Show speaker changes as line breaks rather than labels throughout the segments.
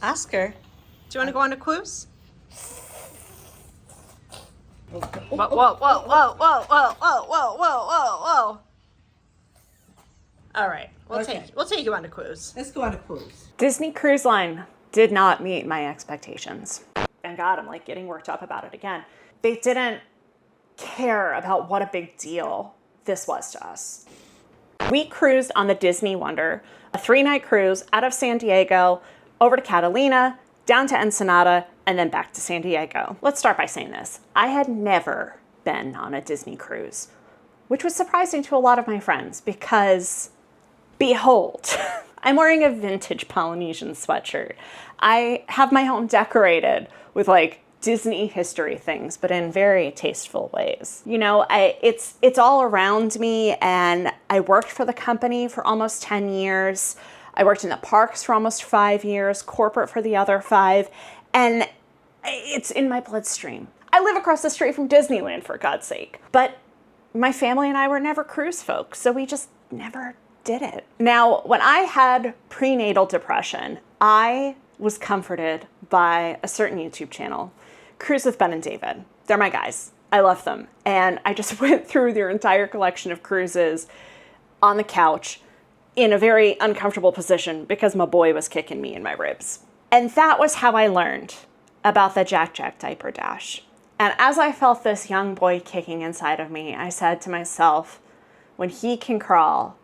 Oscar, do you want to go on a cruise? Whoa, whoa, whoa, whoa, whoa, whoa, whoa, whoa, whoa, whoa. All right, we'll take you on a cruise.
Let's go on a cruise.
Disney Cruise Line did not meet my expectations. And God, I'm like getting worked up about it again. They didn't care about what a big deal this was to us. We cruised on the Disney Wonder, a 3-night cruise out of San Diego, over to Catalina, down to Ensenada, and then back to San Diego. Let's start by saying this. I had never been on a Disney cruise, which was surprising to a lot of my friends because, behold, I'm wearing a vintage Polynesian sweatshirt. I have my home decorated with like Disney history things, but in very tasteful ways. You know, it's all around me, and I worked for the company for almost 10 years. I worked in the parks for almost 5 years, corporate for the other 5, and it's in my bloodstream. I live across the street from Disneyland, for God's sake. But my family and I were never cruise folks, so we just never did it. Now, when I had prenatal depression, I was comforted by a certain YouTube channel, Cruise with Ben and David. They're my guys. I love them. And I just went through their entire collection of cruises on the couch in a very uncomfortable position because my boy was kicking me in my ribs. And that was how I learned about the Jack-Jack Diaper Dash. And as I felt this young boy kicking inside of me, I said to myself, when he can crawl,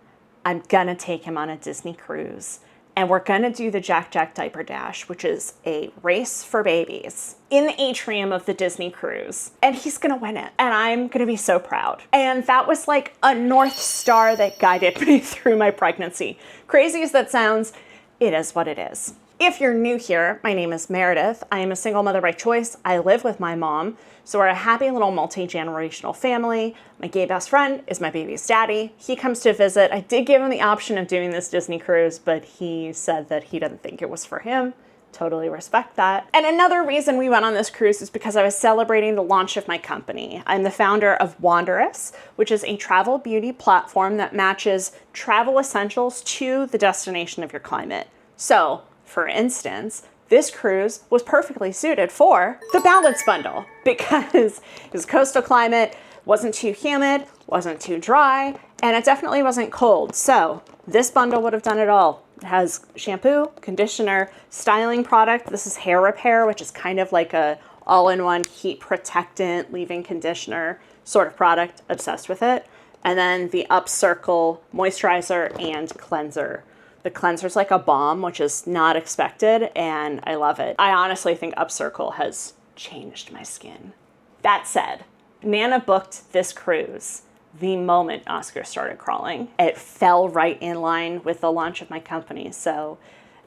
I'm gonna take him on a Disney cruise. And we're gonna do the Jack-Jack Diaper Dash, which is a race for babies in the atrium of the Disney cruise. And he's gonna win it. And I'm gonna be so proud. And that was like a North Star that guided me through my pregnancy. Crazy as that sounds, it is what it is. If you're new here, my name is Meredith. I am a single mother by choice. I live with my mom. So we're a happy little multi-generational family. My gay best friend is my baby's daddy. He comes to visit. I did give him the option of doing this Disney cruise, but he said that he didn't think it was for him. Totally respect that. And another reason we went on this cruise is because I was celebrating the launch of my company. I'm the founder of Wanderous, which is a travel beauty platform that matches travel essentials to the destination of your climate. So, for instance, this cruise was perfectly suited for the balance bundle because it was coastal climate, wasn't too humid, wasn't too dry, and it definitely wasn't cold. So this bundle would have done it all. It has shampoo, conditioner, styling product. This is hair repair, which is kind of like a all-in-one heat protectant, leave-in conditioner sort of product. Obsessed with it. And then the Upcircle moisturizer and cleanser. The cleanser's like a balm, which is not expected, and I love it. I honestly think Upcircle has changed my skin. That said, Nana booked this cruise the moment Oscar started crawling. It fell right in line with the launch of my company, so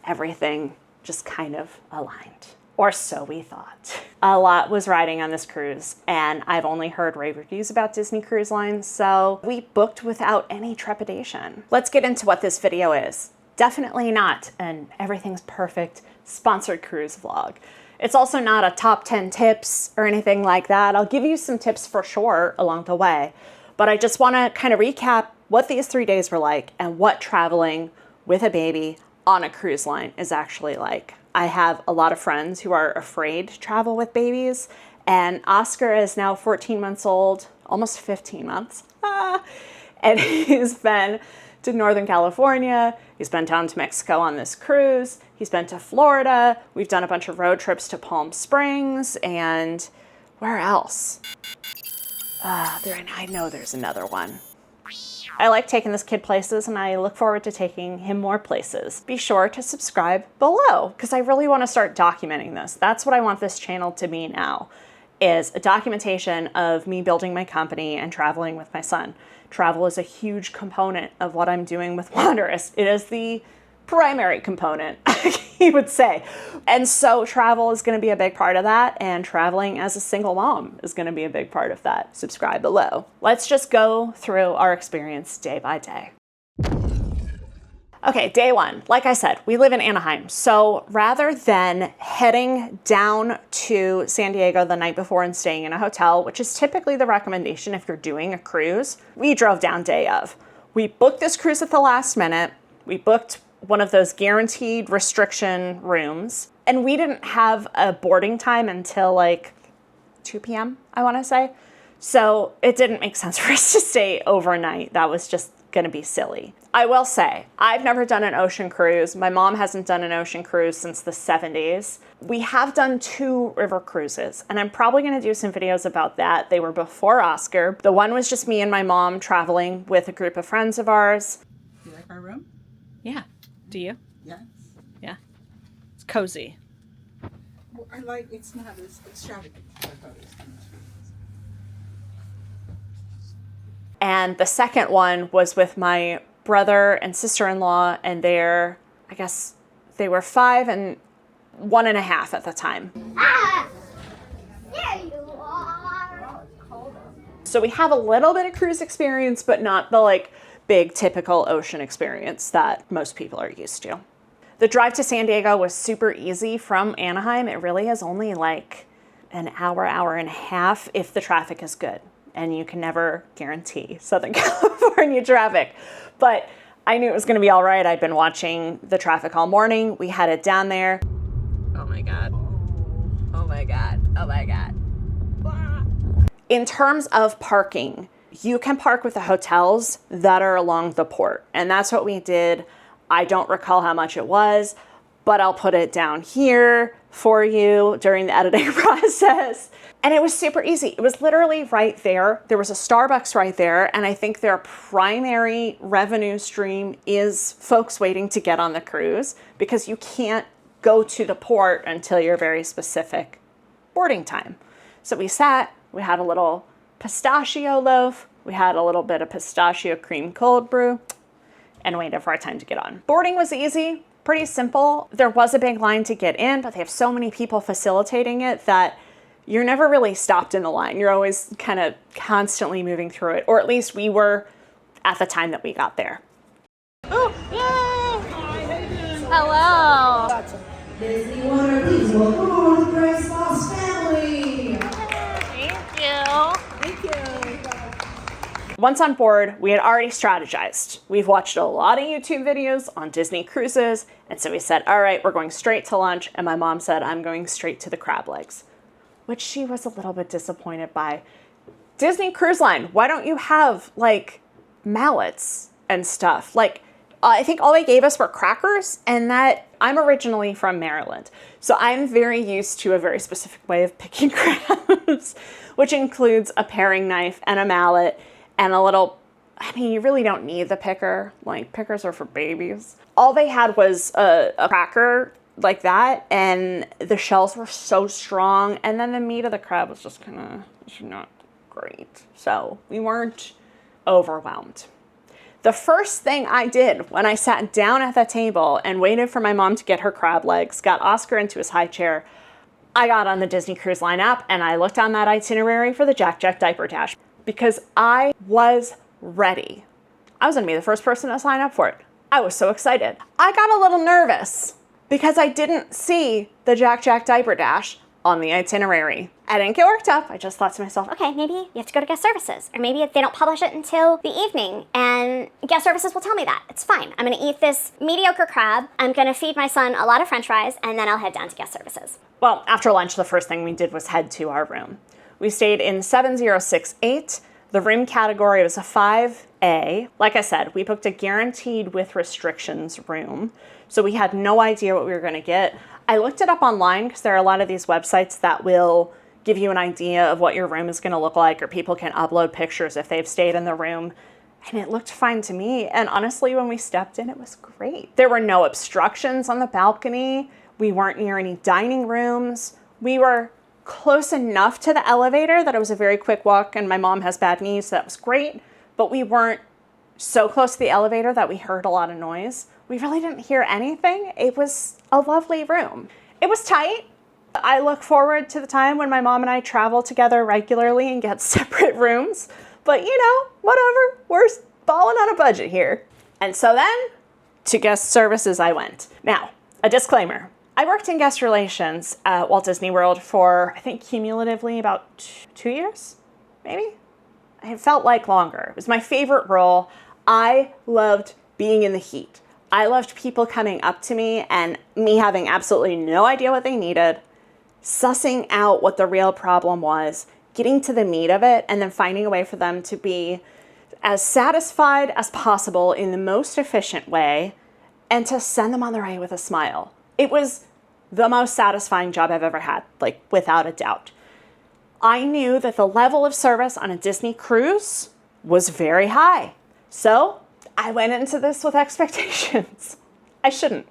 everything just kind of aligned. Or so we thought. A lot was riding on this cruise, and I've only heard rave reviews about Disney Cruise Line, so we booked without any trepidation. Let's get into what this video is. Definitely not an everything's perfect sponsored cruise vlog. It's also not a top 10 tips or anything like that. I'll give you some tips for sure along the way, but I just want to kind of recap what these 3 days were like and what traveling with a baby on a cruise line is actually like. I have a lot of friends who are afraid to travel with babies, and Oscar is now 14 months old, almost 15 months, and he's been to Northern California, he's been down to Mexico on this cruise, he's been to Florida, we've done a bunch of road trips to Palm Springs, and where else? I know there's another one. I like taking this kid places, and I look forward to taking him more places. Be sure to subscribe below, because I really want to start documenting this. That's what I want this channel to be now, is a documentation of me building my company and traveling with my son. Travel is a huge component of what I'm doing with Wanderous. It is the primary component, he would say. And so travel is going to be a big part of that, and traveling as a single mom is going to be a big part of that. Subscribe below. Let's just go through our experience day by day. Okay, day one. Like I said, we live in Anaheim. So rather than heading down to San Diego the night before and staying in a hotel, which is typically the recommendation if you're doing a cruise, we drove down day of. We booked this cruise at the last minute. We booked one of those guaranteed restriction rooms. And we didn't have a boarding time until like 2 p.m., I want to say. So it didn't make sense for us to stay overnight. That was just going to be silly. I will say, I've never done an ocean cruise. My mom hasn't done an ocean cruise since the 70s. We have done 2 river cruises, and I'm probably going to do some videos about that. They were before Oscar. The one was just me and my mom traveling with a group of friends of ours.
You like our room?
Yeah. Do you?
Yes.
Yeah. It's cozy.
Well, I like it's not as extravagant as others.
And the second one was with my brother and sister-in-law, and I guess they were 5 and 1.5 at the time.
Ah! There you are.
So we have a little bit of cruise experience, but not the like big typical ocean experience that most people are used to. The drive to San Diego was super easy from Anaheim. It really is only like an hour, hour and a half if the traffic is good. And you can never guarantee Southern California traffic. But I knew it was going to be all right. I'd been watching the traffic all morning. We had it down there.
Oh my God. Oh my God. Oh my God.
In terms of parking, you can park with the hotels that are along the port. And that's what we did. I don't recall how much it was, but I'll put it down here for you during the editing process. And it was super easy. It was literally right there. There was a Starbucks right there. And I think their primary revenue stream is folks waiting to get on the cruise because you can't go to the port until your very specific boarding time. So we sat, we had a little pistachio loaf, we had a little bit of pistachio cream cold brew, and waited for our time to get on. Boarding was easy, pretty simple. There was a big line to get in, but they have so many people facilitating it that you're never really stopped in the line. You're always kind of constantly moving through it, or at least we were at the time that we got there.
Oh, yay! Hello.
Disney Water, please welcome all the Grace Moss family.
Thank you.
Thank you.
Once on board, we had already strategized. We've watched a lot of YouTube videos on Disney cruises, and so we said, all right, we're going straight to lunch, and my mom said, I'm going straight to the crab legs, which she was a little bit disappointed by. Disney Cruise Line, why don't you have, like, mallets and stuff? Like, I think all they gave us were crackers, and that, I'm originally from Maryland, so I'm very used to a very specific way of picking crabs, which includes a paring knife and a mallet and a little, I mean, you really don't need the picker. Like, pickers are for babies. All they had was a cracker like that, and the shells were so strong, and then the meat of the crab was just kind of not great. So we weren't overwhelmed. The first thing I did when I sat down at the table and waited for my mom to get her crab legs, got Oscar into his high chair, I got on the Disney Cruise Line app and I looked on that itinerary for the Jack-Jack Diaper Dash because I was ready. I was gonna be the first person to sign up for it. I was so excited. I got a little nervous because I didn't see the Jack-Jack Diaper Dash on the itinerary. I didn't get worked up. I just thought to myself,
Okay, maybe you have to go to guest services, or maybe they don't publish it until the evening, and guest services will tell me that. It's fine. I'm gonna eat this mediocre crab, I'm gonna feed my son a lot of french fries, and then I'll head down to guest services.
well, after lunch, the first thing we did was head to our room. We stayed in 7068. The room category was a 5A. Like I said, we booked a guaranteed with restrictions room, so we had no idea what we were gonna get. I looked it up online because there are a lot of these websites that will give you an idea of what your room is going to look like, or people can upload pictures if they've stayed in the room. And it looked fine to me. And honestly, when we stepped in, it was great. There were no obstructions on the balcony. We weren't near any dining rooms. We were close enough to the elevator that it was a very quick walk, and my mom has bad knees, so that was great. But we weren't so close to the elevator that we heard a lot of noise. We really didn't hear anything. It was a lovely room. It was tight. I look forward to the time when my mom and I travel together regularly and get separate rooms. But you know, whatever, we're balling on a budget here. And so then, to guest services I went. Now, a disclaimer. I worked in guest relations at Walt Disney World for, I think, cumulatively about 2 years, maybe? It felt like longer. It was my favorite role. I loved being in the heat. I loved people coming up to me and me having absolutely no idea what they needed, sussing out what the real problem was, getting to the meat of it, and then finding a way for them to be as satisfied as possible in the most efficient way and to send them on their way with a smile. It was the most satisfying job I've ever had, like without a doubt. I knew that the level of service on a Disney cruise was very high. So I went into this with expectations. I shouldn't.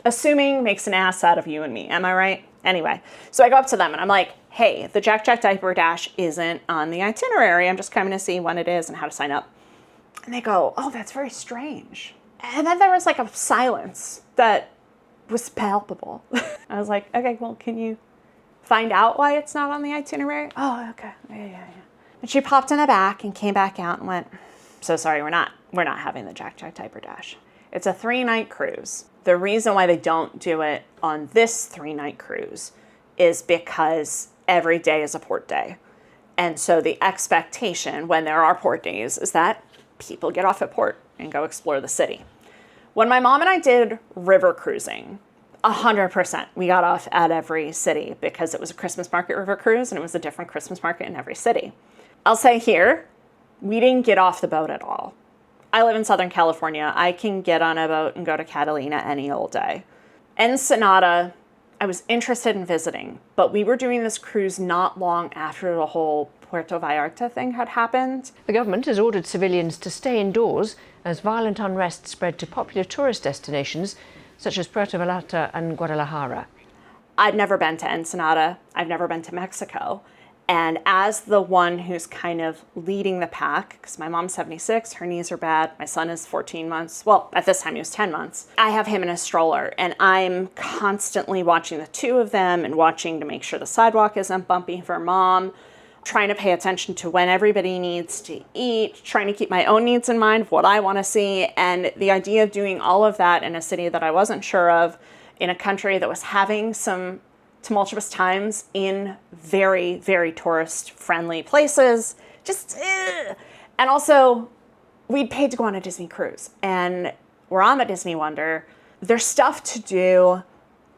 Assuming makes an ass out of you and me, am I right? Anyway, so I go up to them and I'm like, hey, the Jack-Jack Diaper Dash isn't on the itinerary. I'm just coming to see when it is and how to sign up. And they go, oh, that's very strange. And then there was like a silence that was palpable. I was like, okay, well, can you find out why it's not on the itinerary? Oh, okay. Yeah. And she popped in the back and came back out and went, so sorry, we're not having the Jack-Jack Diaper Dash. It's a 3-night cruise. The reason why they don't do it on this 3-night cruise is because every day is a port day. And so the expectation when there are port days is that people get off at port and go explore the city. When my mom and I did river cruising, 100%, we got off at every city because it was a Christmas market river cruise and it was a different Christmas market in every city. I'll say here, we didn't get off the boat at all. I live in Southern California. I can get on a boat and go to Catalina any old day. Ensenada, I was interested in visiting, but we were doing this cruise not long after the whole Puerto Vallarta thing had happened.
The government has ordered civilians to stay indoors as violent unrest spread to popular tourist destinations such as Puerto Vallarta and Guadalajara.
I've never been to Ensenada. I've never been to Mexico. And as the one who's kind of leading the pack, because my mom's 76, her knees are bad, my son is 14 months, well, at this time he was 10 months, I have him in a stroller, and I'm constantly watching the two of them and watching to make sure the sidewalk isn't bumpy for mom, trying to pay attention to when everybody needs to eat, trying to keep my own needs in mind, what I want to see, and the idea of doing all of that in a city that I wasn't sure of, in a country that was having some tumultuous times in very, very tourist-friendly places. And also, we'd paid to go on a Disney cruise, and we're on the Disney Wonder. There's stuff to do.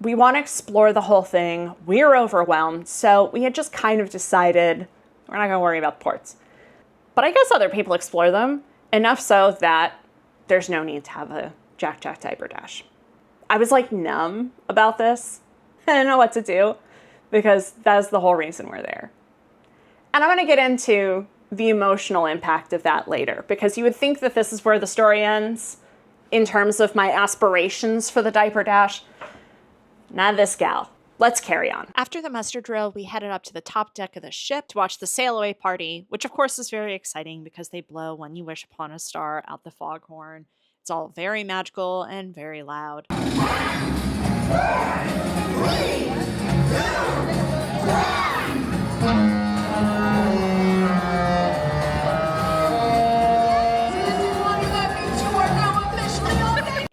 We want to explore the whole thing. We're overwhelmed, so we had just kind of decided we're not going to worry about the ports. But I guess other people explore them, enough so that there's no need to have a Jack-Jack Diaper Dash. I was like numb about this. I didn't know what to do because that's the whole reason we're there. And I'm going to get into the emotional impact of that later because you would think that this is where the story ends in terms of my aspirations for the Diaper Dash. Not this gal. Let's carry on. After the muster drill, we headed up to the top deck of the ship to watch the sail away party, which of course is very exciting because they blow When You Wish Upon a Star out the foghorn. It's all very magical and very loud.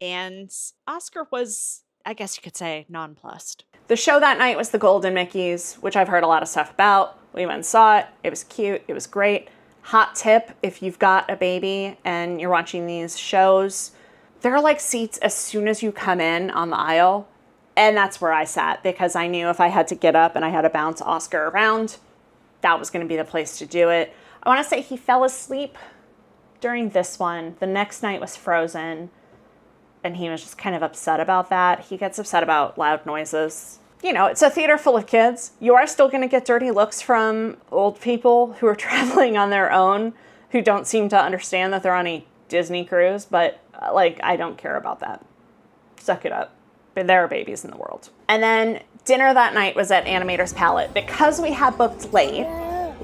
And Oscar was, I guess you could say, nonplussed. The show that night was the Golden Mickeys, which I've heard a lot of stuff about. We went and saw it. It was cute. It was great. Hot tip, if you've got a baby and you're watching these shows, there are like seats as soon as you come in on the aisle. And that's where I sat because I knew if I had to get up and I had to bounce Oscar around, that was going to be the place to do it. I want to say he fell asleep during this one. The next night was Frozen, and he was just kind of upset about that. He gets upset about loud noises. You know, it's a theater full of kids. You are still going to get dirty looks from old people who are traveling on their own, who don't seem to understand that they're on a Disney cruise, but like, I don't care about that. Suck it up. But there are babies in the world. And then dinner that night was at Animator's Palette. Because we had booked late,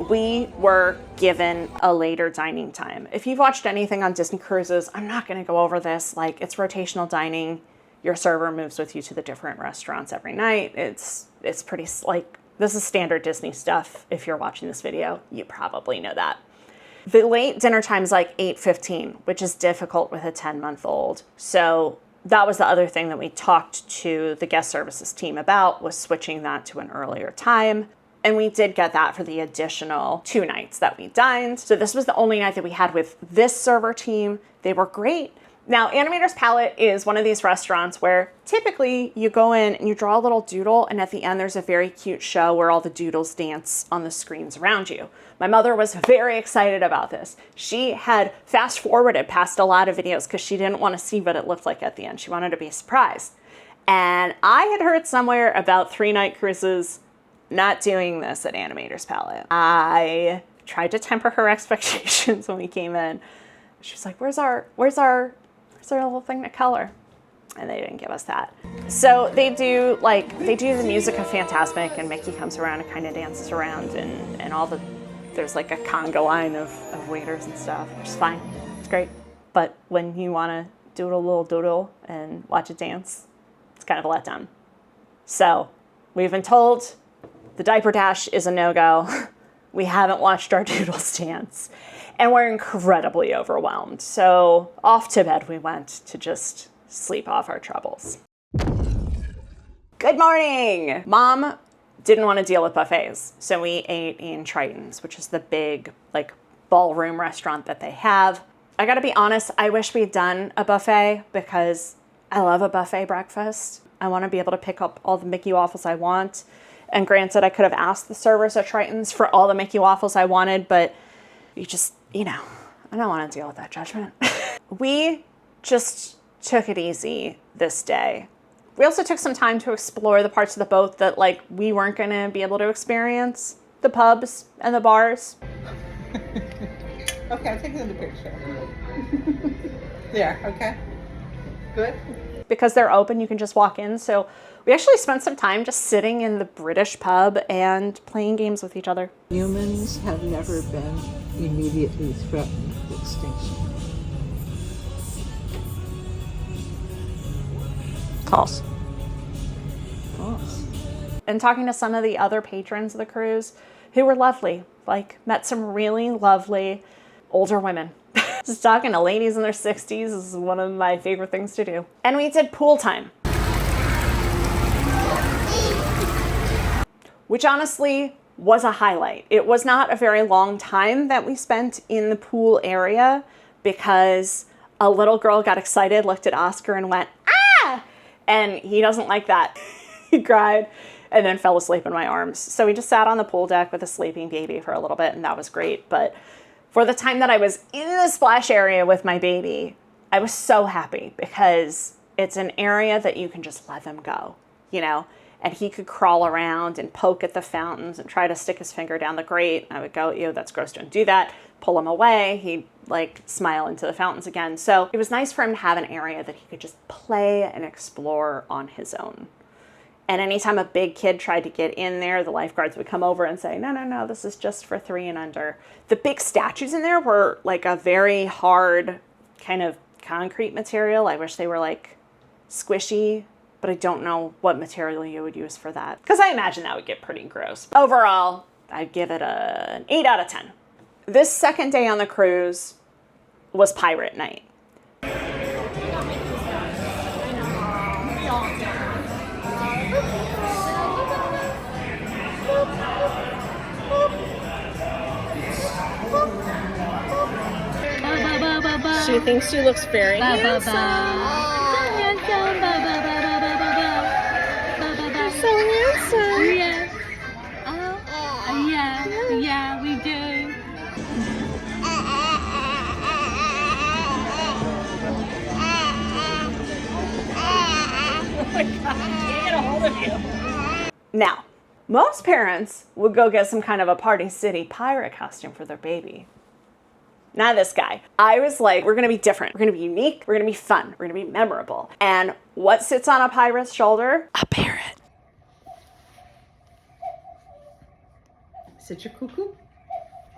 we were given a later dining time. If you've watched anything on Disney cruises, I'm not going to go over this. Like, it's rotational dining. Your server moves with you to the different restaurants every night. It's pretty, like, this is standard Disney stuff. If you're watching this video, you probably know that. The late dinner time is like 8:15, which is difficult with a 10-month-old. So that was the other thing that we talked to the guest services team about, was switching that to an earlier time. And we did get that for the additional 2 nights that we dined. So this was the only night that we had with this server team. They were great. Now, Animator's Palette is one of these restaurants where typically you go in and you draw a little doodle, and at the end there's a very cute show where all the doodles dance on the screens around you. My mother was very excited about this. She had fast forwarded past a lot of videos because she didn't want to see what it looked like at the end. She wanted to be surprised. And I had heard somewhere about 3-night cruises not doing this at Animator's Palette. I tried to temper her expectations when we came in. She was like, where's our little thing to color? And they didn't give us that. So they do the music of Fantasmic, and Mickey comes around and kind of dances around, and there's like a conga line of waiters and stuff, which is fine. It's great. But when you want to do a little doodle and watch it dance, it's kind of a letdown. So we've been told the diaper dash is a no-go. We haven't watched our doodles dance, and we're incredibly overwhelmed. So off to bed we went to just sleep off our troubles. Good morning! Mom didn't want to deal with buffets, so we ate in Triton's, which is the big ballroom restaurant that they have. I gotta be honest, I wish we'd done a buffet because I love a buffet breakfast. I want to be able to pick up all the Mickey waffles I want. And granted, I could have asked the servers at Triton's for all the Mickey waffles I wanted, but I don't want to deal with that judgment. We just took it easy this day. We also took some time to explore the parts of the boat that we weren't going to be able to experience. The pubs and the bars.
Okay, I'll take another picture. There, okay. Good.
Because they're open, you can just walk in. So we actually spent some time just sitting in the British pub and playing games with each other.
Humans have never been immediately threatened with extinction.
False.
False.
And talking to some of the other patrons of the cruise who were lovely, met some really lovely older women. Just talking to ladies in their 60s is one of my favorite things to do. And we did pool time, which honestly was a highlight. It was not a very long time that we spent in the pool area because a little girl got excited, looked at Oscar and went, ah! And he doesn't like that. He cried and then fell asleep in my arms. So we just sat on the pool deck with a sleeping baby for a little bit, and that was great. But for the time that I was in the splash area with my baby, I was so happy because it's an area that you can just let them go, and he could crawl around and poke at the fountains and try to stick his finger down the grate. I would go, ew, that's gross, don't do that. Pull him away. He'd smile into the fountains again. So it was nice for him to have an area that he could just play and explore on his own. And anytime a big kid tried to get in there, the lifeguards would come over and say, no, this is just for 3 and under. The big statues in there were a very hard kind of concrete material. I wish they were squishy, but I don't know what material you would use for that, because I imagine that would get pretty gross. Overall, I'd give it an 8 out of 10. This second day on the cruise was pirate night. She thinks she looks very handsome. So handsome.
Yeah, we do.
Oh my God, I can't get a hold of you. Now, most parents would go get some kind of a Party City pirate costume for their baby. Not this guy. I was like, we're going to be different. We're going to be unique. We're going to be fun. We're going to be memorable. And what sits on a pirate's shoulder? A parrot.
Is it your cuckoo?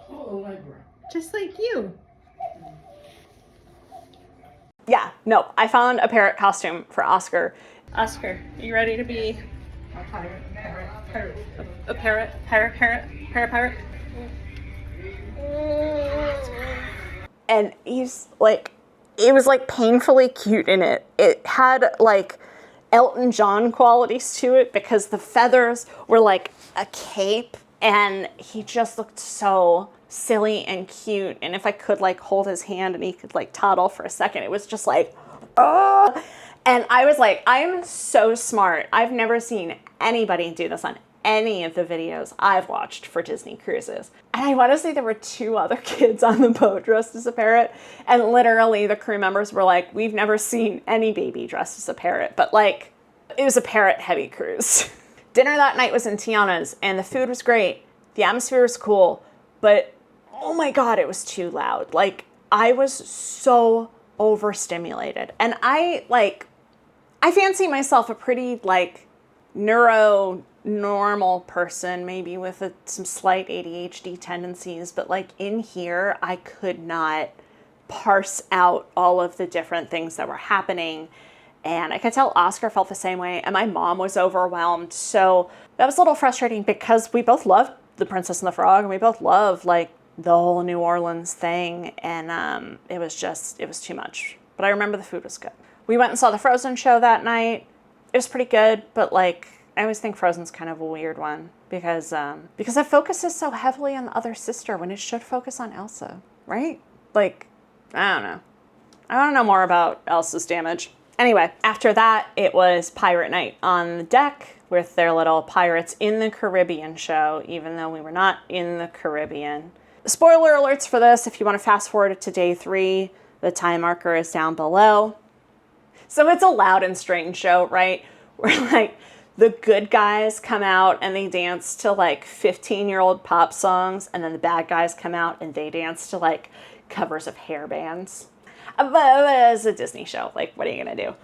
Oh, just like you.
Yeah, no, I found a parrot costume for Oscar. Oscar, are you ready to be
A pirate.
a parrot? Parrot? And he's it was painfully cute in it. It had Elton John qualities to it because the feathers were like a cape, and he just looked so silly and cute. And if I could like hold his hand and he could like toddle for a second, it was just like, oh. And I was like, I'm so smart. I've never seen anybody do this on any of the videos I've watched for Disney cruises. And I want to say there were 2 other kids on the boat dressed as a parrot. And literally the crew members were like, we've never seen any baby dressed as a parrot. But like, it was a parrot heavy cruise. Dinner that night was in Tiana's and the food was great. The atmosphere was cool, but oh my God, it was too loud. Like, I was so overstimulated. And I fancy myself a pretty like normal person, maybe with some slight ADHD tendencies, but like in here, I could not parse out all of the different things that were happening. And I could tell Oscar felt the same way, and my mom was overwhelmed. So that was a little frustrating because we both loved The Princess and the Frog, and we both loved like the whole New Orleans thing. And it was too much. But I remember the food was good. We went and saw the Frozen show that night. It was pretty good, but like, I always think Frozen's kind of a weird one because it focuses so heavily on the other sister when it should focus on Elsa, right? Like, I don't know. I want to know more about Elsa's damage. Anyway, after that, it was Pirate Night on the deck with their little Pirates in the Caribbean show, even though we were not in the Caribbean. Spoiler alerts for this, if you want to fast forward to day 3, the time marker is down below. So it's a loud and strange show, right? Where like the good guys come out and they dance to like 15-year-old pop songs, and then the bad guys come out and they dance to like covers of hair bands. But it's a Disney show. Like, what are you going to do?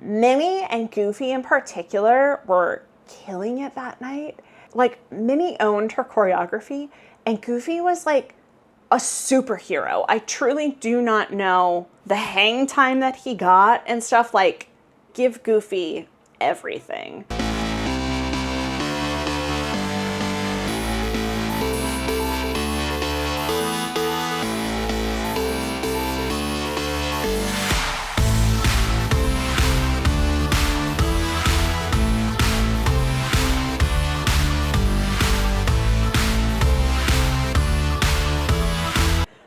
Minnie and Goofy in particular were killing it that night. Like, Minnie owned her choreography, and Goofy was like a superhero. I truly do not know the hang time that he got and stuff. Like, give Goofy everything.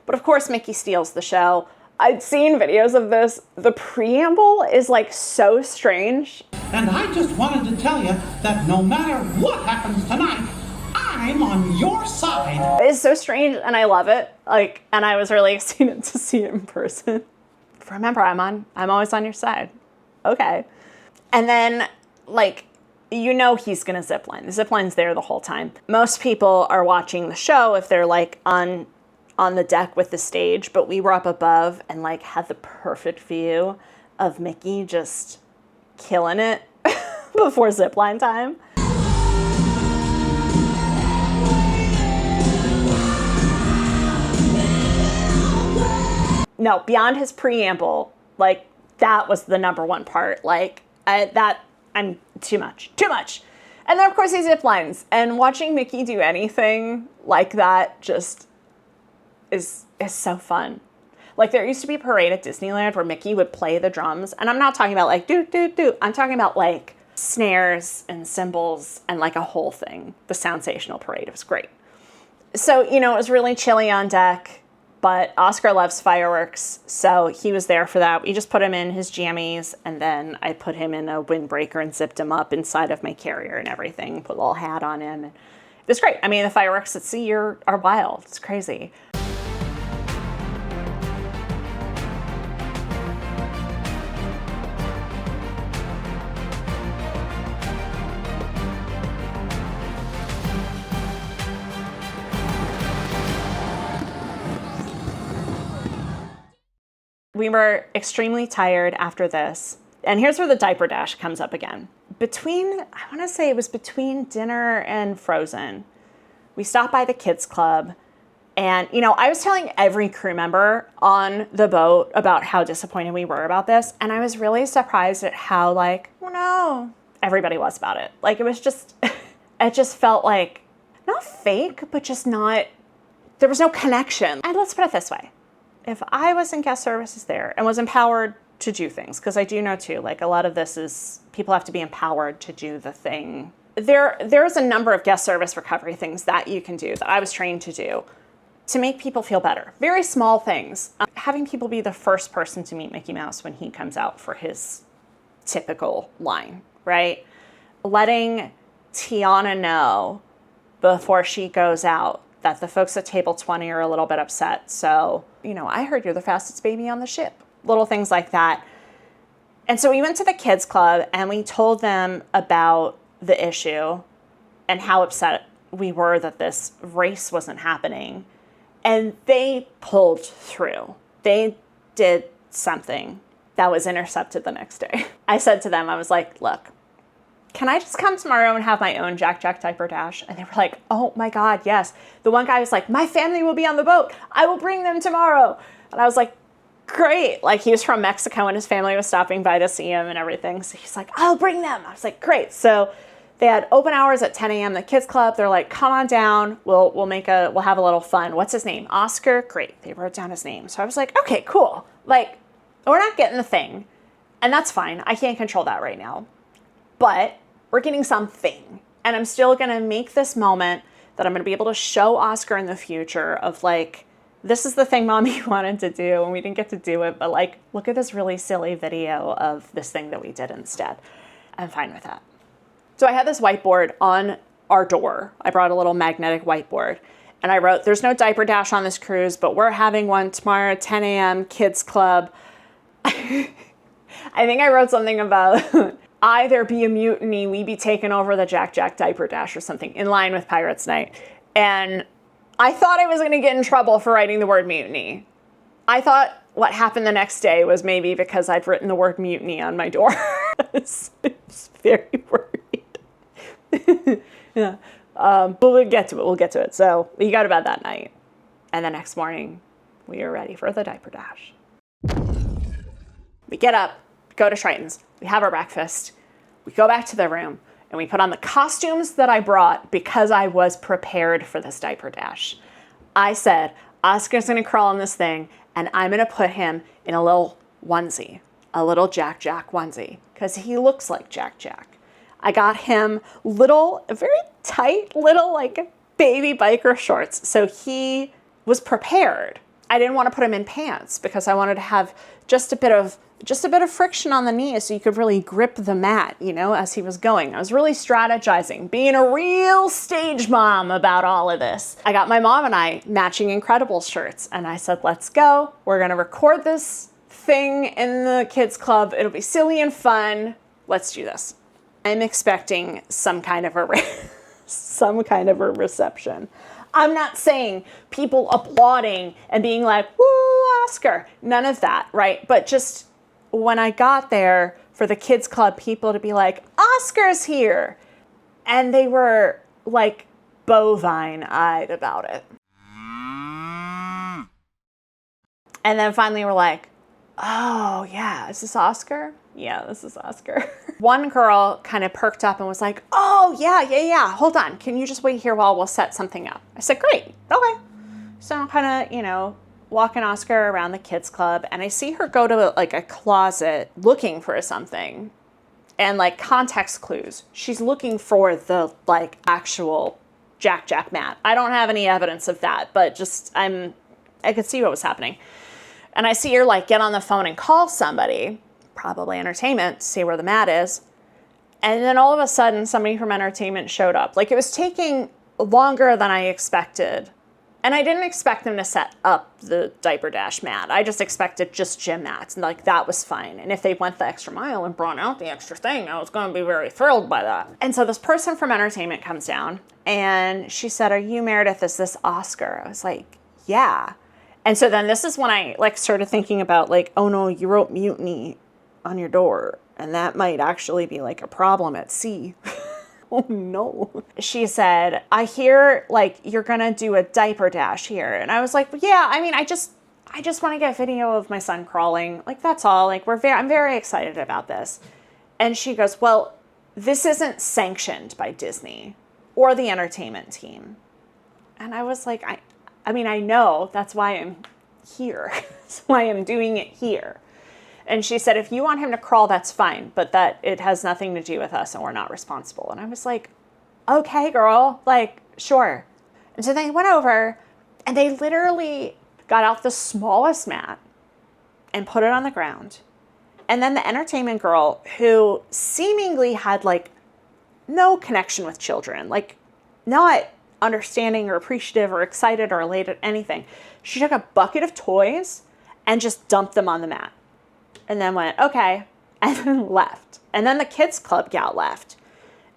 But of course, Mickey steals the show. I'd seen videos of this. The preamble is like so strange.
And I just wanted to tell you that no matter what happens tonight, I'm on your side.
It's so strange and I love it. Like, and I was really excited to see it in person. Remember, I'm always on your side. Okay. And then like, you know he's gonna zipline. The zipline's there the whole time. Most people are watching the show if they're like on the deck with the stage, but we were up above and like had the perfect view of Mickey just killing it before zipline time. No, beyond his preamble, like that was the number one part. Like I'm too much. And then of course he ziplines, and watching Mickey do anything like that just is so fun. Like, there used to be a parade at Disneyland where Mickey would play the drums, and I'm not talking about like do do do. I'm talking about like snares and cymbals and like a whole thing. The Soundsational parade. It was great. So, you know, it was really chilly on deck, but Oscar loves fireworks, so he was there for that. We just put him in his jammies, and then I put him in a windbreaker and zipped him up inside of my carrier and everything. Put a little hat on him. And it was great. I mean, the fireworks at sea are wild. It's crazy. We were extremely tired after this. And here's where the diaper dash comes up again. I want to say it was between dinner and Frozen, we stopped by the kids club. And, you know, I was telling every crew member on the boat about how disappointed we were about this. And I was really surprised at how, like, oh no, everybody was about it. Like, it was just, it just felt like, not fake, but just not, there was no connection. And let's put it this way. If I was in guest services there and was empowered to do things, because I do know too, like a lot of this is people have to be empowered to do the thing. There's a number of guest service recovery things that you can do that I was trained to do. to make people feel better. Very small things. Having people be the first person to meet Mickey Mouse when he comes out for his typical line, right? Letting Tiana know before she goes out that the folks at table 20 are a little bit upset. So, I heard you're the fastest baby on the ship. Little things like that. And so we went to the kids club and we told them about the issue and how upset we were that this race wasn't happening. And they pulled through. They did something that was intercepted the next day. I said to them, I was like, look, can I just come tomorrow and have my own Jack-Jack Diaper Dash? And they were like, oh my God, yes. The one guy was like, my family will be on the boat. I will bring them tomorrow. And I was like, great. Like, he was from Mexico and his family was stopping by to see him and everything. So he's like, I'll bring them. I was like, great. So they had open hours at 10 a.m. The kids club. They're like, come on down. We'll have a little fun. What's his name? Oscar. Great. They wrote down his name. So I was like, okay, cool. Like, we're not getting the thing. And that's fine. I can't control that right now. But we're getting something. And I'm still going to make this moment that I'm going to be able to show Oscar in the future of like, this is the thing Mommy wanted to do and we didn't get to do it. But like, look at this really silly video of this thing that we did instead. I'm fine with that. So I had this whiteboard on our door. I brought a little magnetic whiteboard and I wrote, there's no diaper dash on this cruise, but we're having one tomorrow at 10 a.m. kids club. I think I wrote something about either be a mutiny, we be taking over the Jack-Jack Diaper Dash or something in line with Pirates Night. And I thought I was going to get in trouble for writing the word mutiny. I thought what happened the next day was maybe because I'd written the word mutiny on my door. It's very worried. Yeah. But we'll get to it. So we got to bed that night. And the next morning, we were ready for the diaper dash. We get up, go to Triton's, we have our breakfast, we go back to the room, and we put on the costumes that I brought because I was prepared for this diaper dash. I said, Oscar's gonna crawl in this thing, and I'm gonna put him in a little onesie, a little Jack-Jack onesie, because he looks like Jack-Jack. I got him very tight little like baby biker shorts, so he was prepared. I didn't want to put him in pants because I wanted to have just a bit of friction on the knees so you could really grip the mat, as he was going. I was really strategizing, being a real stage mom about all of this. I got my mom and I matching Incredibles shirts and I said, let's go. We're going to record this thing in the kids club. It'll be silly and fun. Let's do this. I'm expecting some kind of a reception. I'm not saying people applauding and being like, woo, Oscar. None of that, right? But just when I got there for the kids club, people to be like, Oscar's here. And they were like bovine-eyed about it. And then finally we're like, oh yeah, is this Oscar? Yeah, this is Oscar. One girl kind of perked up and was like, oh yeah, hold on. Can you just wait here while we'll set something up? I said, great, okay. So I'm kind of, walking Oscar around the kids club and I see her go to like a closet looking for something and like context clues. She's looking for the like actual Jack-Jack mat. I don't have any evidence of that, but I could see what was happening. And I see her like get on the phone and call somebody, probably entertainment, to see where the mat is. And then all of a sudden somebody from entertainment showed up. Like it was taking longer than I expected. And I didn't expect them to set up the diaper dash mat. I just expected just gym mats, and like that was fine. And if they went the extra mile and brought out the extra thing, I was going to be very thrilled by that. And so this person from entertainment comes down, and she said, "Are you Meredith? Is this Oscar?" I was like, "Yeah." And so then this is when I like started thinking about like, oh no, you wrote mutiny on your door, and that might actually be like a problem at sea. Oh no. She said, I hear like you're gonna do a diaper dash here. And I was like, yeah, I mean, I just want to get video of my son crawling. Like that's all. Like I'm very excited about this. And she goes, well, this isn't sanctioned by Disney or the entertainment team. And I was like, I mean, I know, that's why I'm here. That's why I'm doing it here. And she said, if you want him to crawl, that's fine, but that it has nothing to do with us and we're not responsible. And I was like, okay, girl, like, sure. And so they went over And they literally got out the smallest mat and put it on the ground. And then the entertainment girl, who seemingly had like no connection with children, like not understanding or appreciative or excited or elated, anything. She took a bucket of toys and just dumped them on the mat. And then went, okay, and then left. And then the kids club gal left.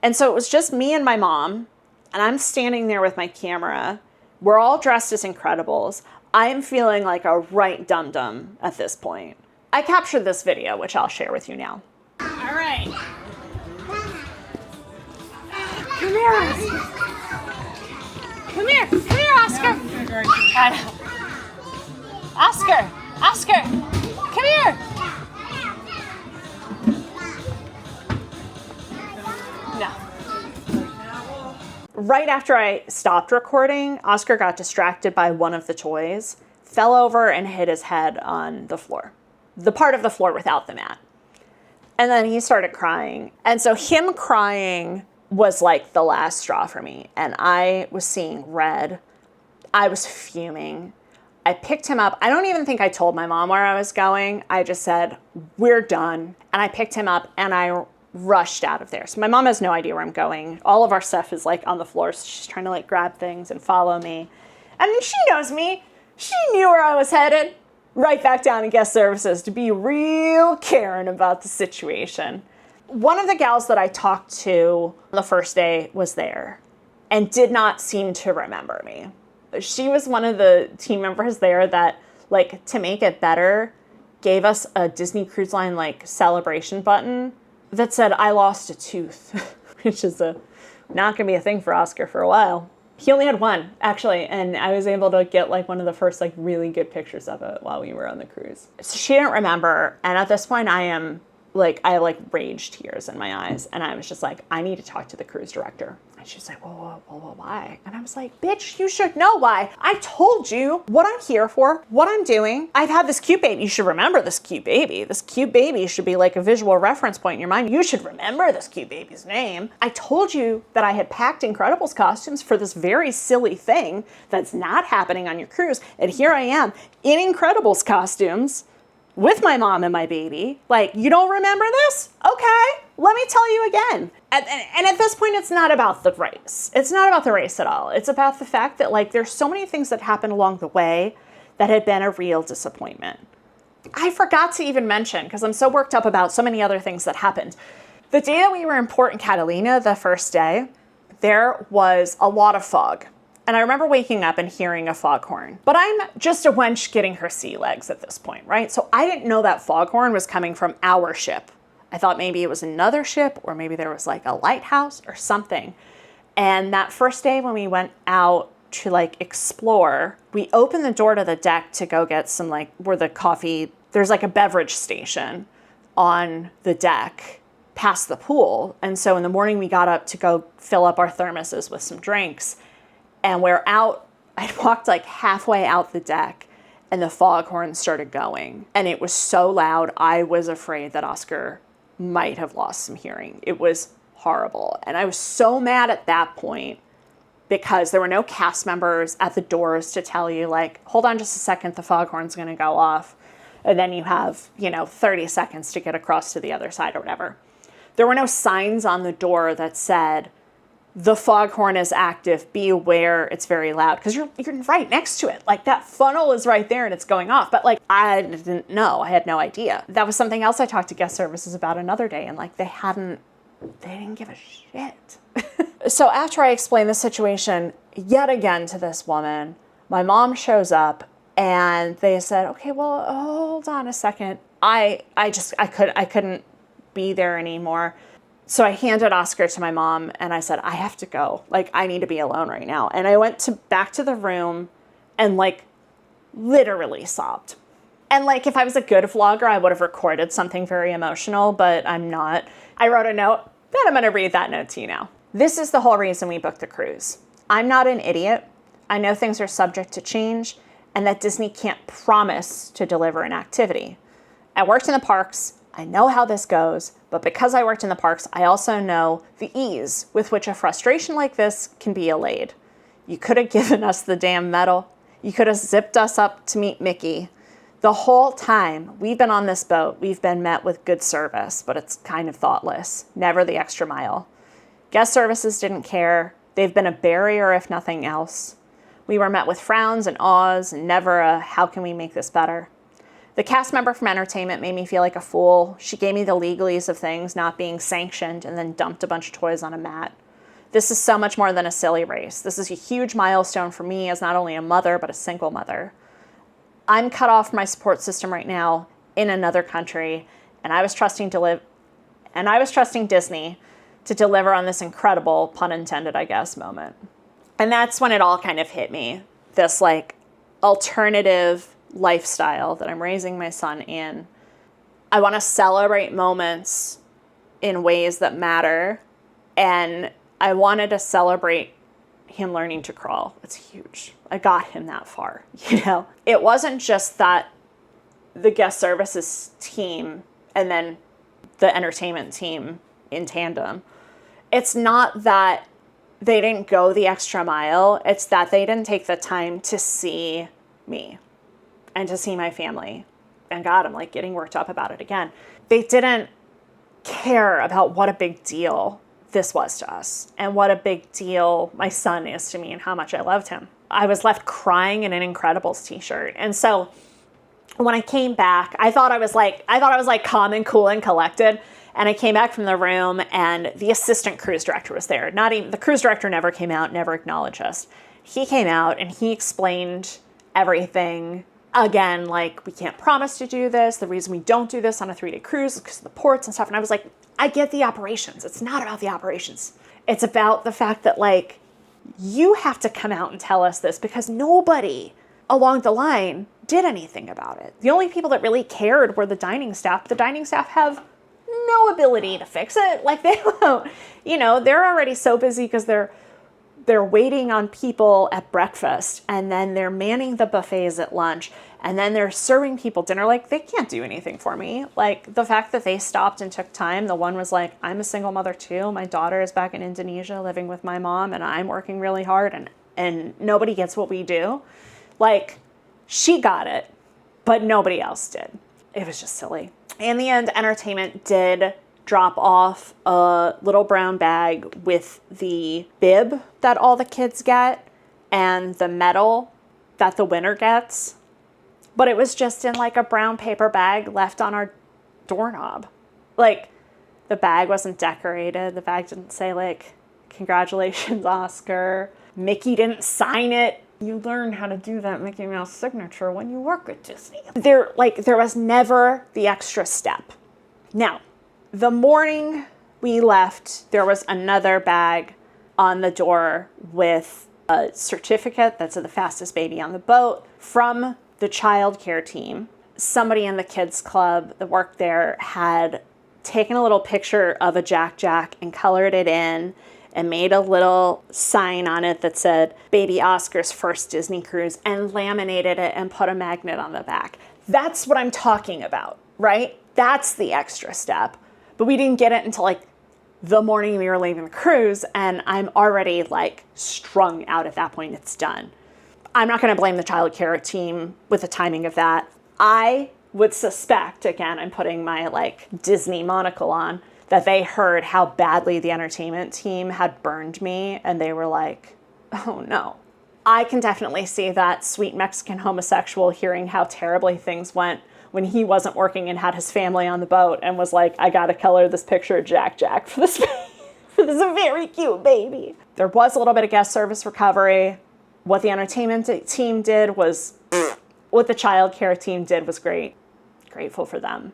And so it was just me and my mom, and I'm standing there with my camera. We're all dressed as Incredibles. I am feeling like a right dum-dum at this point. I captured this video, which I'll share with you now.
All right. Come here, Oscar. Come here, Oscar. I know. Oscar, come here. No.
Right after I stopped recording, Oscar got distracted by one of the toys, fell over and hit his head on the floor, the part of the floor without the mat. And then he started crying. And so him crying was like the last straw for me. And I was seeing red. I was fuming. I picked him up. I don't even think I told my mom where I was going. I just said, we're done. And I picked him up and I rushed out of there. So my mom has no idea where I'm going. All of our stuff is like on the floor. So she's trying to like grab things and follow me. And she knows me. She knew where I was headed. Right back down to guest services to be real caring about the situation. One of the gals that I talked to the first day was there and did not seem to remember me. She was one of the team members there that, like, to make it better, gave us a Disney Cruise Line, like, celebration button that said, I lost a tooth, which is not going to be a thing for Oscar for a while. He only had one, actually, and I was able to get, like, one of the first, like, really good pictures of it while we were on the cruise. So she didn't remember, and at this point I am, like, I have, like, rage tears in my eyes, and I was just like, I need to talk to the cruise director. And she's like, whoa, why? And I was like, bitch, you should know why. I told you what I'm here for, what I'm doing. I've had this cute baby. You should remember this cute baby. This cute baby should be like a visual reference point in your mind. You should remember this cute baby's name. I told you that I had packed Incredibles costumes for this very silly thing that's not happening on your cruise. And here I am in Incredibles costumes with my mom and my baby. Like, you don't remember this? Okay, let me tell you again. And at this point, it's not about the race. It's not about the race at all. It's about the fact that, like, there's so many things that happened along the way that had been a real disappointment. I forgot to even mention, because I'm so worked up about so many other things that happened. The day that we were in Port Catalina, the first day, there was a lot of fog. And I remember waking up and hearing a foghorn. But I'm just a wench getting her sea legs at this point, right? So I didn't know that foghorn was coming from our ship. I thought maybe it was another ship, or maybe there was like a lighthouse or something. And that first day when we went out to like explore, we opened the door to the deck to go get some, like, where the coffee, there's like a beverage station on the deck past the pool. And so in the morning we got up to go fill up our thermoses with some drinks. And we're out, I walked like halfway out the deck and the foghorn started going. And it was so loud, I was afraid that Oscar might have lost some hearing. It was horrible. And I was so mad at that point because there were no cast members at the doors to tell you, like, hold on just a second, the foghorn's gonna go off. And then you have, 30 seconds to get across to the other side or whatever. There were no signs on the door that said, the foghorn is active, be aware, it's very loud. Because you're right next to it. Like, that funnel is right there and it's going off. But, like, I didn't know. I had no idea. That was something else I talked to guest services about another day. And, like, they didn't give a shit. So after I explained the situation yet again to this woman, my mom shows up and they said, okay, well, hold on a second. I couldn't be there anymore. So I handed Oscar to my mom and I said, I have to go. Like, I need to be alone right now. And I went back to the room and, like, literally sobbed. And, like, if I was a good vlogger, I would have recorded something very emotional, but I'm not. I wrote a note, and I'm going to read that note to you now. This is the whole reason we booked the cruise. I'm not an idiot. I know things are subject to change and that Disney can't promise to deliver an activity. I worked in the parks. I know how this goes, but because I worked in the parks, I also know the ease with which a frustration like this can be allayed. You could have given us the damn medal. You could have zipped us up to meet Mickey. The whole time we've been on this boat, we've been met with good service, but it's kind of thoughtless. Never the extra mile. Guest services didn't care. They've been a barrier, if nothing else. We were met with frowns and awes and never a, how can we make this better? The cast member from entertainment made me feel like a fool. She gave me the legalese of things not being sanctioned and then dumped a bunch of toys on a mat. This is so much more than a silly race. This is a huge milestone for me as not only a mother, but a single mother. I'm cut off from my support system right now in another country, and I was trusting Disney to deliver on this incredible, pun intended, I guess, moment. And that's when it all kind of hit me. This like alternative lifestyle that I'm raising my son in. I want to celebrate moments in ways that matter. And I wanted to celebrate him learning to crawl. It's huge. I got him that far, you know? It wasn't just that the guest services team and then the entertainment team in tandem. It's not that they didn't go the extra mile. It's that they didn't take the time to see me and to see my family. And God, I'm like getting worked up about it again. They didn't care about what a big deal this was to us and what a big deal my son is to me and how much I loved him. I was left crying in an Incredibles t-shirt. And so when I came back, I thought I was like calm and cool and collected. And I came back from the room and the assistant cruise director was there. Not even the cruise director never came out, never acknowledged us. He came out and he explained everything. Again, like, we can't promise to do this. The reason we don't do this on a 3-day cruise is because of the ports and stuff. And I was like, I get the operations. It's not about the operations. It's about the fact that, like, you have to come out and tell us this because nobody along the line did anything about it. The only people that really cared were the dining staff. The dining staff have no ability to fix it. Like, they won't, you know, they're already so busy because they're waiting on people at breakfast, and then they're manning the buffets at lunch, and then they're serving people dinner. Like, they can't do anything for me. Like, the fact that they stopped and took time, the one was like, I'm a single mother too. My daughter is back in Indonesia living with my mom, and I'm working really hard, and nobody gets what we do. Like, she got it, but nobody else did. It was just silly. In the end, entertainment did drop off a little brown bag with the bib that all the kids get and the medal that the winner gets. But it was just in like a brown paper bag left on our doorknob. Like, the bag wasn't decorated. The bag didn't say like, congratulations, Oscar. Mickey didn't sign it. You learn how to do that Mickey Mouse signature when you work at Disney. There was never the extra step. Now, the morning we left, there was another bag on the door with a certificate that said the fastest baby on the boat from the childcare team. Somebody in the kids club that worked there had taken a little picture of a Jack-Jack and colored it in and made a little sign on it that said Baby Oscar's first Disney cruise and laminated it and put a magnet on the back. That's what I'm talking about, right? That's the extra step. But we didn't get it until like the morning we were leaving the cruise, and I'm already like strung out at that point. It's done. I'm not going to blame the child care team with the timing of that. I would suspect, again, I'm putting my like Disney monocle on, that they heard how badly the entertainment team had burned me, and they were like, oh no. I can definitely see that sweet Mexican homosexual hearing how terribly things went when he wasn't working and had his family on the boat and was like, I gotta color this picture of Jack-Jack for this very cute baby. There was a little bit of guest service recovery. What the entertainment team did was, what the child care team did was great. Grateful for them.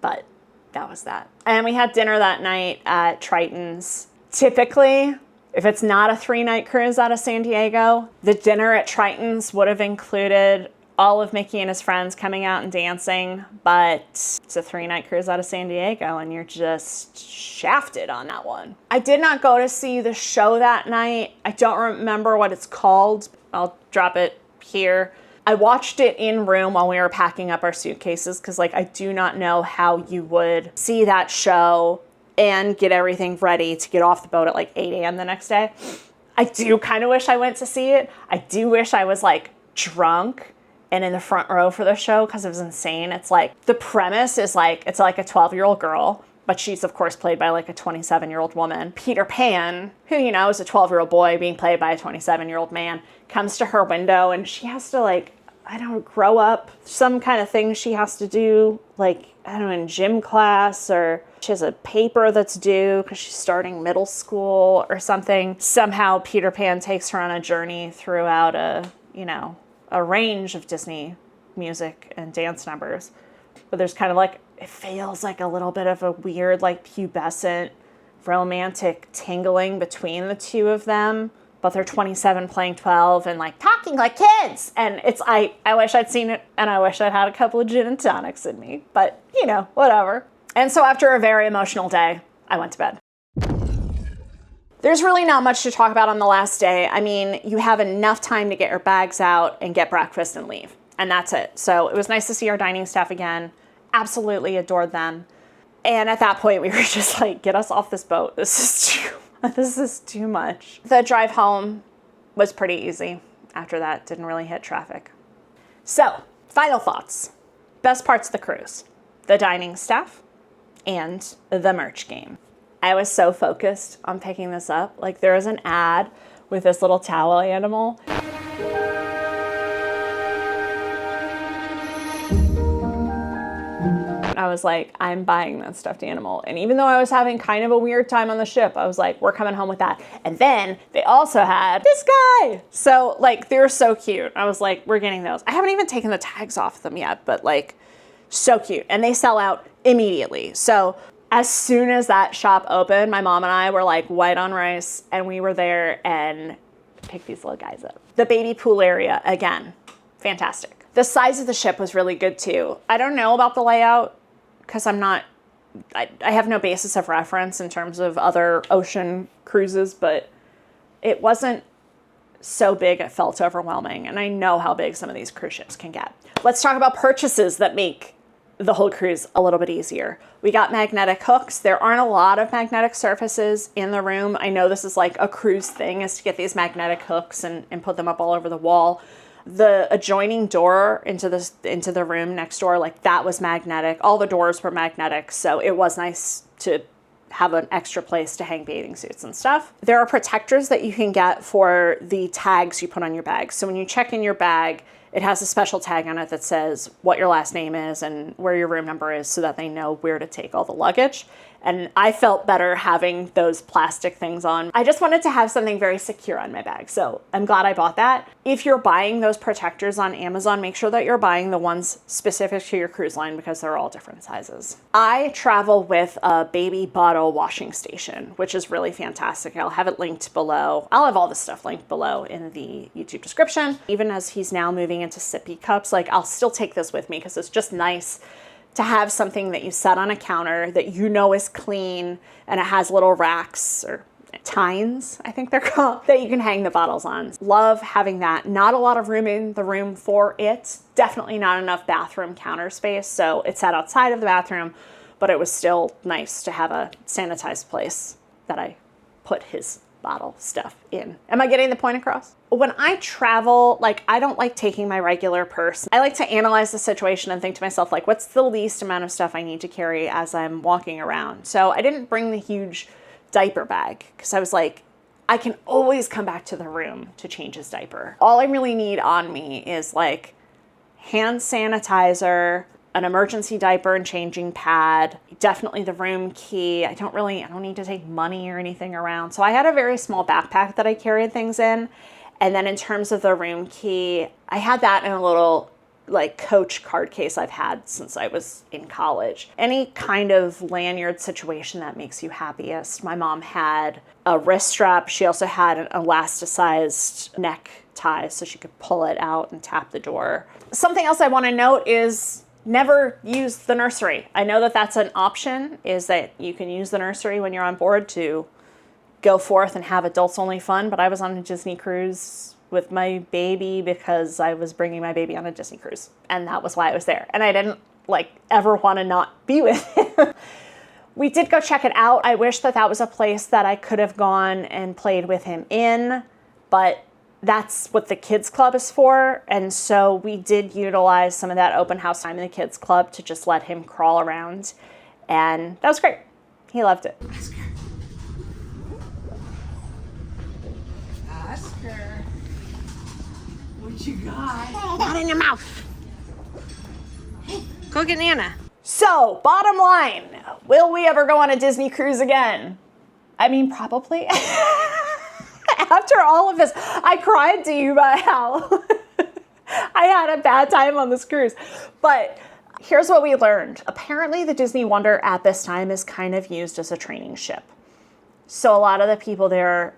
But that was that. And we had dinner that night at Triton's. Typically, if it's not a 3-night cruise out of San Diego, the dinner at Triton's would have included all of Mickey and his friends coming out and dancing, but it's a 3-night cruise out of San Diego and you're just shafted on that one. I did not go to see the show that night. I don't remember what it's called. I'll drop it here. I watched it in room while we were packing up our suitcases because like I do not know how you would see that show and get everything ready to get off the boat at like 8 a.m. the next day. I do kind of wish I went to see it. I do wish I was like drunk and in the front row for the show because it was insane. It's like, the premise is like, it's like a 12-year-old girl, but she's of course played by like a 27-year-old woman. Peter Pan, who, you know, is a 12-year-old boy being played by a 27-year-old man, comes to her window and she has to like, I don't know, grow up, some kind of thing she has to do, like, I don't know, in gym class, or she has a paper that's due because she's starting middle school or something. Somehow Peter Pan takes her on a journey throughout a range of Disney music and dance numbers. But there's kind of like, it feels like a little bit of a weird, like, pubescent, romantic tingling between the two of them. But they're 27 playing 12 and like talking like kids. And it's, I wish I'd seen it, and I wish I'd had a couple of gin and tonics in me, but you know, whatever. And so after a very emotional day, I went to bed. There's really not much to talk about on the last day. I mean, you have enough time to get your bags out and get breakfast and leave. And that's it. So it was nice to see our dining staff again. Absolutely adored them. And at that point we were just like, get us off this boat. This is too much. The drive home was pretty easy. After that, didn't really hit traffic. So, final thoughts. Best parts of the cruise: the dining staff and the merch game. I was so focused on picking this up. Like, there was an ad with this little towel animal. I was like, I'm buying that stuffed animal. And even though I was having kind of a weird time on the ship, I was like, we're coming home with that. And then they also had this guy. So like, they're so cute. I was like, we're getting those. I haven't even taken the tags off them yet, but like, so cute. And they sell out immediately. So as soon as that shop opened, my mom and I were like white on rice, and we were there and picked these little guys up. The baby pool area, again, fantastic. The size of the ship was really good too. I don't know about the layout, because I have no basis of reference in terms of other ocean cruises, but it wasn't so big it felt overwhelming. And I know how big some of these cruise ships can get. Let's talk about purchases that make the whole cruise a little bit easier. We got magnetic hooks. There aren't a lot of magnetic surfaces in the room. I know this is like a cruise thing, is to get these magnetic hooks and put them up all over the wall. The adjoining door into the room next door, like that was magnetic. All the doors were magnetic, so it was nice to have an extra place to hang bathing suits and stuff. There are protectors that you can get for the tags you put on your bag. So when you check in your bag, it has a special tag on it that says what your last name is and where your room number is, so that they know where to take all the luggage. And I felt better having those plastic things on. I just wanted to have something very secure on my bag, so I'm glad I bought that. If you're buying those protectors on Amazon, make sure that you're buying the ones specific to your cruise line, because they're all different sizes. I travel with a baby bottle washing station, which is really fantastic. I'll have it linked below. I'll have all this stuff linked below in the YouTube description. Even as he's now moving into sippy cups, like I'll still take this with me, because it's just nice to have something that you set on a counter that you know is clean, and it has little racks, or tines, I think they're called, that you can hang the bottles on. Love having that. Not a lot of room in the room for it. Definitely not enough bathroom counter space, so it sat outside of the bathroom, but it was still nice to have a sanitized place that I put his bottle stuff in. Am I getting the point across? When I travel, like, I don't like taking my regular purse. I like to analyze the situation and think to myself, like, what's the least amount of stuff I need to carry as I'm walking around? So I didn't bring the huge diaper bag, because I was like, I can always come back to the room to change his diaper. All I really need on me is like hand sanitizer, an emergency diaper and changing pad, definitely the room key. I don't need to take money or anything around. So I had a very small backpack that I carried things in. And then in terms of the room key, I had that in a little like Coach card case I've had since I was in college. Any kind of lanyard situation that makes you happiest. My mom had a wrist strap. She also had an elasticized neck tie so she could pull it out and tap the door. Something else I want to note is never use the nursery. I know that that's an option, is that you can use the nursery when you're on board to go forth and have adults only fun, but I was on a Disney cruise with my baby because I was bringing my baby on a Disney cruise, and that was why I was there. And I didn't like ever want to not be with him. We did go check it out. I wish that that was a place that I could have gone and played with him in, but that's what the kids club is for. And so we did utilize some of that open house time in the kids club to just let him crawl around. And that was great. He loved it.
Oscar, what you got?
Not in your mouth. Go get Nana.
So, bottom line, will we ever go on a Disney cruise again? I mean, probably. After all of this, I cried to you about how I had a bad time on this cruise. But here's what we learned. Apparently, the Disney Wonder at this time is kind of used as a training ship. So a lot of the people there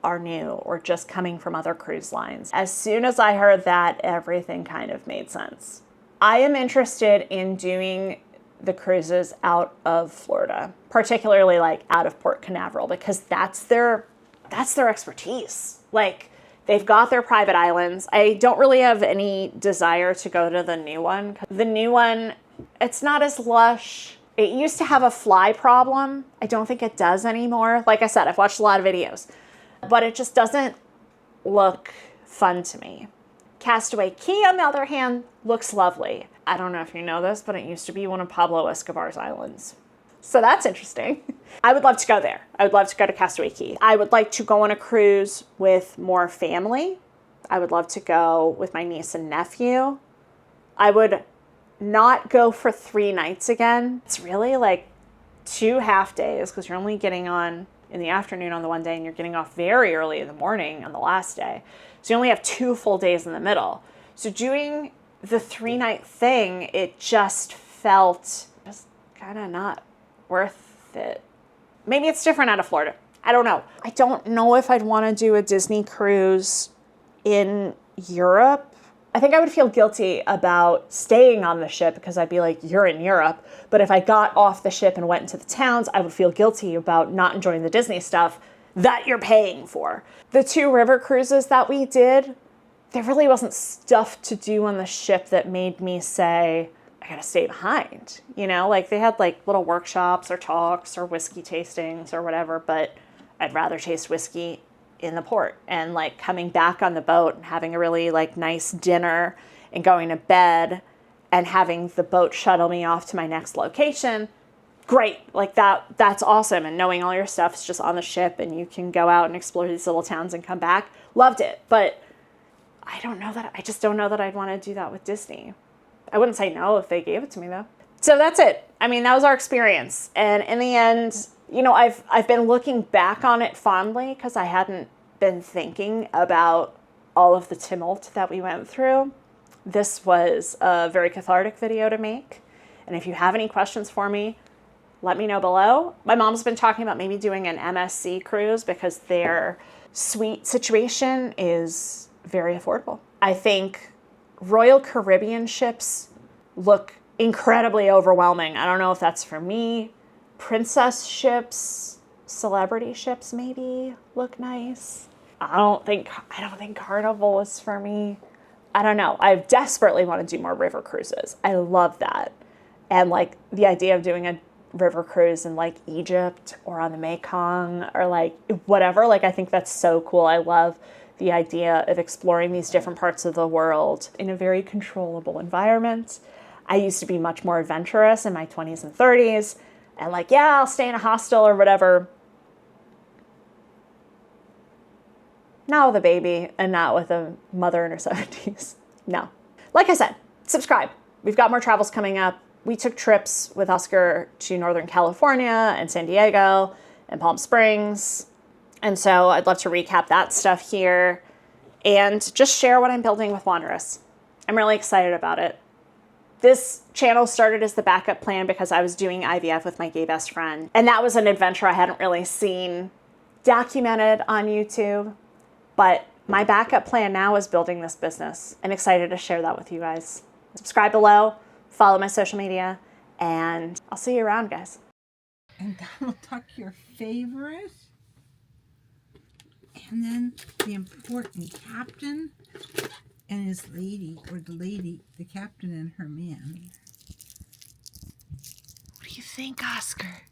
are new or just coming from other cruise lines. As soon as I heard that, everything kind of made sense. I am interested in doing the cruises out of Florida, particularly like out of Port Canaveral, because that's their expertise. Like, they've got their private islands. I don't really have any desire to go to the new one. The new one, it's not as lush. It used to have a fly problem. I don't think it does anymore. Like I said, I've watched a lot of videos, but it just doesn't look fun to me. Castaway Cay, on the other hand, looks lovely. I don't know if you know this, but it used to be one of Pablo Escobar's islands. So that's interesting. I would love to go there. I would love to go to Castaway Cay. I would like to go on a cruise with more family. I would love to go with my niece and nephew. I would not go for 3 nights again. It's really like 2 half days because you're only getting on in the afternoon on the one day and you're getting off very early in the morning on the last day. So you only have 2 full days in the middle. So doing the 3-night thing, it just felt just kind of not worth it. Maybe it's different out of Florida. I don't know. I don't know if I'd want to do a Disney cruise in Europe. I think I would feel guilty about staying on the ship because I'd be like, you're in Europe. But if I got off the ship and went into the towns, I would feel guilty about not enjoying the Disney stuff that you're paying for. The 2 river cruises that we did, there really wasn't stuff to do on the ship that made me say, I gotta stay behind. You know, like they had like little workshops or talks or whiskey tastings or whatever, but I'd rather taste whiskey in the port. And like coming back on the boat and having a really like nice dinner and going to bed and having the boat shuttle me off to my next location. Great. Like that's awesome. And knowing all your stuff is just on the ship and you can go out and explore these little towns and come back. Loved it. But I just don't know that I'd want to do that with Disney. I wouldn't say no if they gave it to me though. So that's it. I mean, that was our experience. And in the end, you know, I've been looking back on it fondly because I hadn't been thinking about all of the tumult that we went through. This was a very cathartic video to make. And if you have any questions for me, let me know below. My mom's been talking about maybe doing an MSC cruise because their suite situation is very affordable. I think Royal Caribbean ships look incredibly overwhelming. I don't know if that's for me. Princess ships, celebrity ships maybe look nice. I don't think Carnival is for me. I don't know. I desperately want to do more river cruises. I love that. And like the idea of doing a river cruise in like Egypt or on the Mekong or like whatever, like I think that's so cool. I love the idea of exploring these different parts of the world in a very controllable environment. I used to be much more adventurous in my 20s and 30s and like, yeah, I'll stay in a hostel or whatever. Not with a baby and not with a mother in her 70s. No. Like I said, subscribe. We've got more travels coming up. We took trips with Oscar to Northern California and San Diego and Palm Springs. And so I'd love to recap that stuff here and just share what I'm building with Wanderess. I'm really excited about it. This channel started as the backup plan because I was doing IVF with my gay best friend. And that was an adventure I hadn't really seen documented on YouTube. But my backup plan now is building this business. I'm excited to share that with you guys. Subscribe below, follow my social media, and I'll see you around, guys.
And Donald Duck, your favorite. And then the important captain and his lady, or the lady, the captain and her man.
What do you think, Oscar?